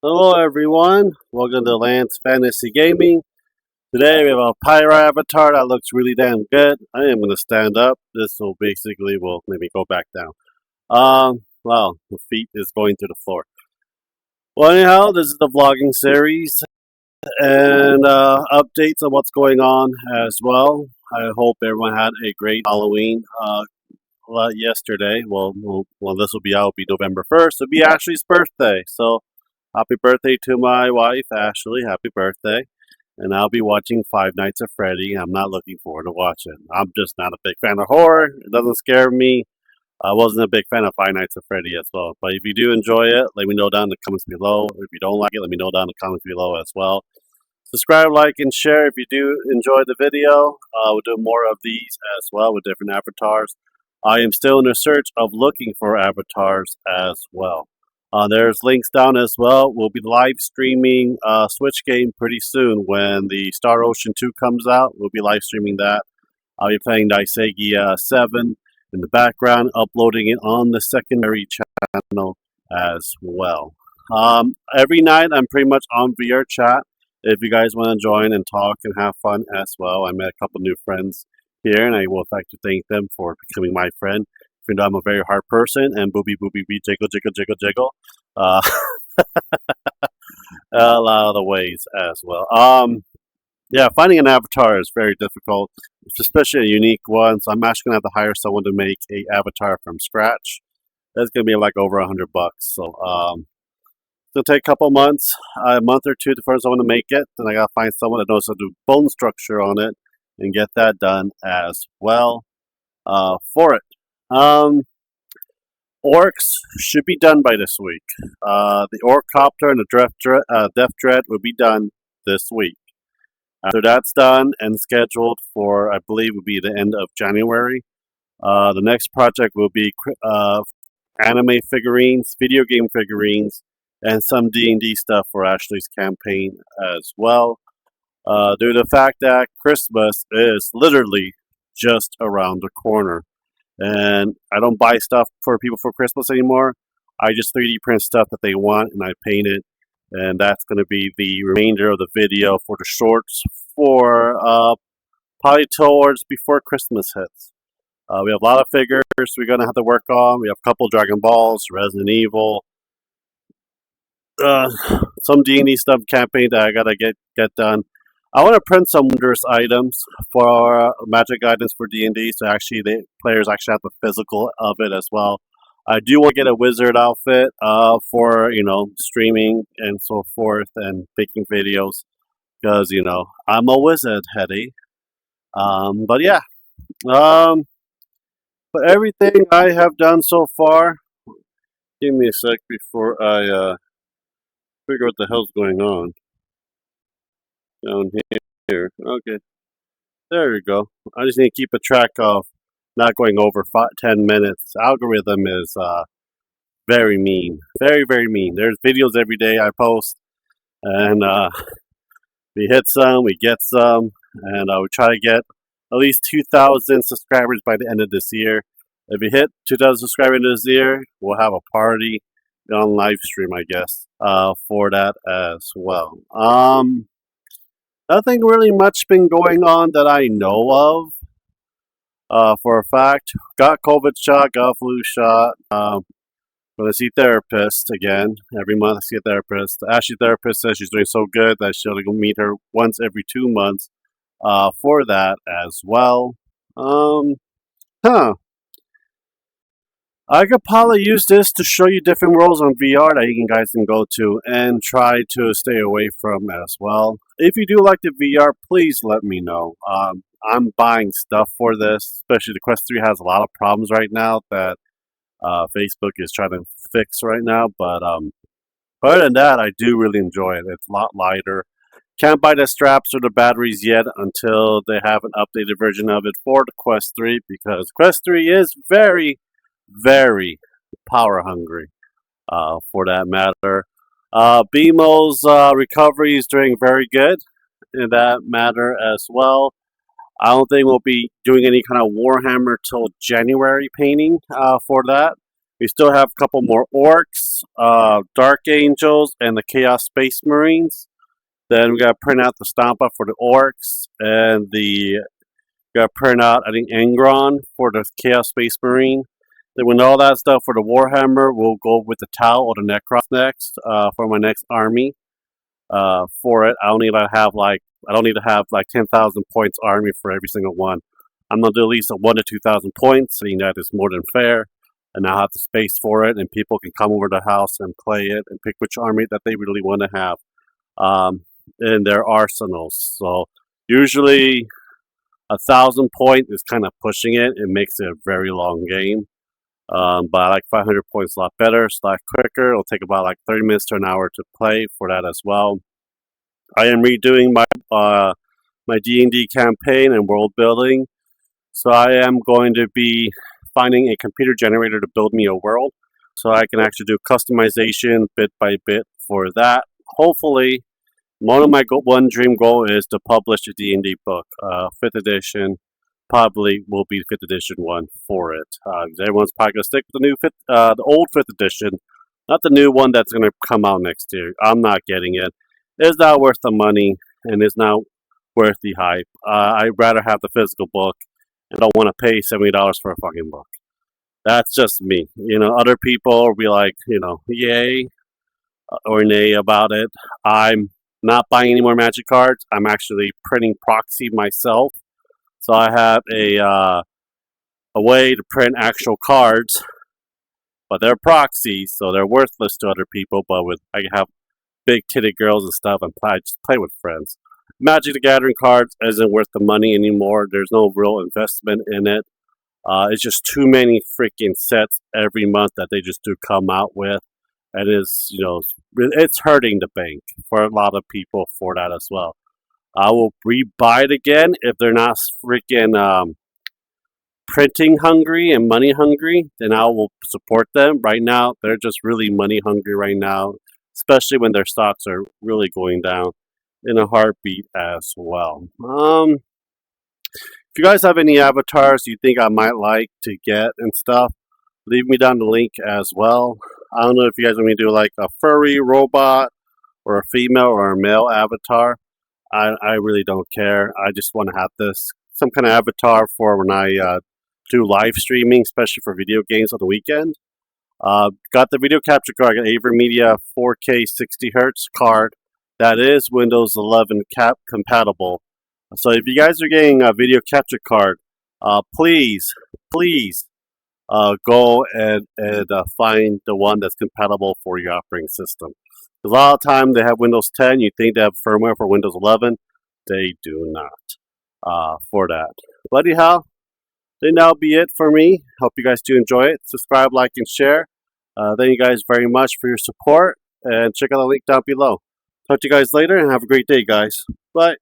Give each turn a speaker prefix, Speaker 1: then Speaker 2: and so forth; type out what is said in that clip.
Speaker 1: Hello everyone, welcome to Lance Fantasy Gaming. Today we have a pyro avatar that looks really damn good. I am going to stand up. This will basically, well, maybe go back down. Well, the feet is going to the floor. Well, anyhow, this is the vlogging series and updates on what's going on as well. I hope everyone had a great Halloween yesterday. Well, this will be out. Will be November 1st. It'll be Ashley's birthday, so happy birthday to my wife, Ashley. Happy birthday. And I'll be watching Five Nights at Freddy. I'm not looking forward to watching. I'm just not a big fan of horror. It doesn't scare me. I wasn't a big fan of Five Nights at Freddy as well. But if you do enjoy it, let me know down in the comments below. If you don't like it, let me know down in the comments below as well. Subscribe, like, and share if you do enjoy the video. We'll do more of these as well with different avatars. I am still in the search of looking for avatars as well. There's links down as well. We'll be live streaming Switch game pretty soon when the Star Ocean 2 comes out. We'll be live streaming that. I'll be playing Daisegi 7 in the background, uploading it on the secondary channel as well. Every night I'm pretty much on VR chat. If you guys want to join and talk and have fun as well, I met a couple new friends here, and I would like to thank them for becoming my friend. Even though I'm a very hard person, and booby booby bee jiggle jiggle jiggle jiggle, uh, a lot of the ways as well. Yeah, finding an avatar is very difficult, especially a unique one. So I'm actually gonna have to hire someone to make a avatar from scratch. That's gonna be like over $100. So it'll take a couple months, a month or two for someone to make it. Then I gotta find someone that knows how to do bone structure on it and get that done as well. For it. Orcs should be done by this week. The Orc Copter and the Death Dread will be done this week. After that's done and scheduled for, I believe, will be the end of January. The next project will be anime figurines, video game figurines, and some D&D stuff for Ashley's campaign as well. Due to the fact that Christmas is literally just around the corner. And I don't buy stuff for people for Christmas anymore. I just 3D print stuff that they want and I paint it. And that's going to be the remainder of the video for the shorts for probably towards before Christmas hits. We have a lot of figures we're going to have to work on. We have a couple Dragon Balls, Resident Evil, some D&D stuff campaign that I got to get done. I want to print some wondrous items for Magic Guidance for D&D, so actually the players actually have the physical of it as well. I do want to get a wizard outfit for streaming and so forth and making videos because I'm a wizard, Hetty. But yeah, but everything I have done so far. Give me a sec before I figure what the hell's going on down here. Okay. There you go. I just need to keep a track of not going over 10 minutes. Algorithm is very mean. Very, very mean. There's videos every day I post, and we hit some, we get some, and we try to get at least 2,000 subscribers by the end of this year. If we hit 2,000 subscribers this year, we'll have a party on live stream, I guess, for that as well. Nothing really much been going on that I know of. For a fact, got COVID shot, got flu shot. Gonna see therapist again every month. I see a therapist. Ashley therapist says she's doing so good that she'll meet her once every 2 months. For that as well. Huh. I could probably use this to show you different worlds on VR that you guys can go to and try to stay away from as well. If you do like the VR, please let me know. I'm buying stuff for this, especially the Quest 3 has a lot of problems right now that Facebook is trying to fix right now. But other than that, I do really enjoy it. It's a lot lighter. Can't buy the straps or the batteries yet until they have an updated version of it for the Quest 3 because Quest 3 is very, very power hungry for that matter. BMO's recovery is doing very good in that matter as well. I don't think we'll be doing any kind of Warhammer till January painting for that We still have a couple more orcs, dark angels, and the chaos space marines. Then we got to print out the stomp up for the orcs, and got to print out I think Angron for the chaos space marine. Then when all that stuff for the warhammer, we'll go with the Tau or the Necron next for my next army. For it, I don't need to have like 10,000 points army for every single one. I'm gonna do at least a 1 to 2,000 points, seeing that is more than fair, and I'll have the space for it, and people can come over to the house and play it and pick which army that they really want to have in their arsenals. So usually 1,000 point is kind of pushing it. It makes it a very long game. But I like 500 points a lot better, it's a lot quicker. It'll take about like 30 minutes to an hour to play for that as well. I am redoing my D&D campaign and world building, so I am going to be finding a computer generator to build me a world, so I can actually do customization bit by bit for that. Hopefully, one dream goal is to publish a D&D book, 5th edition. Probably will be the 5th edition one for it. Everyone's probably gonna stick with the old 5th edition, not the new one that's gonna come out next year. I'm not getting it. It's not worth the money, and it's not worth the hype. I'd rather have the physical book, and don't want to pay $70 for a fucking book. That's just me. Other people will be like, yay or nay about it. I'm not buying any more Magic cards. I'm actually printing proxy myself. So I have a way to print actual cards, but they're proxies, so they're worthless to other people. But I can have big titted girls and stuff, and just play with friends. Magic the Gathering cards isn't worth the money anymore. There's no real investment in it. It's just too many freaking sets every month that they just do come out with, and it's hurting the bank for a lot of people for that as well. I will rebuy it again if they're not freaking printing hungry and money hungry. Then I will support them. Right now, they're just really money hungry right now, especially when their stocks are really going down in a heartbeat as well. If you guys have any avatars you think I might like to get and stuff, leave me down the link as well. I don't know if you guys want me to do like a furry robot or a female or a male avatar. I really don't care. I just want to have some kind of avatar for when I do live streaming, especially for video games on the weekend. Got the video capture card. I got AverMedia 4K 60 Hertz card that is Windows 11 compatible. So if you guys are getting a video capture card, please go and find the one that's compatible for your operating system. A lot of time they have Windows 10. You think they have firmware for Windows 11. They do not for that. But anyhow, then that'll be it for me. Hope you guys do enjoy it. Subscribe, like, and share. Thank you guys very much for your support. And check out the link down below. Talk to you guys later and have a great day, guys. Bye.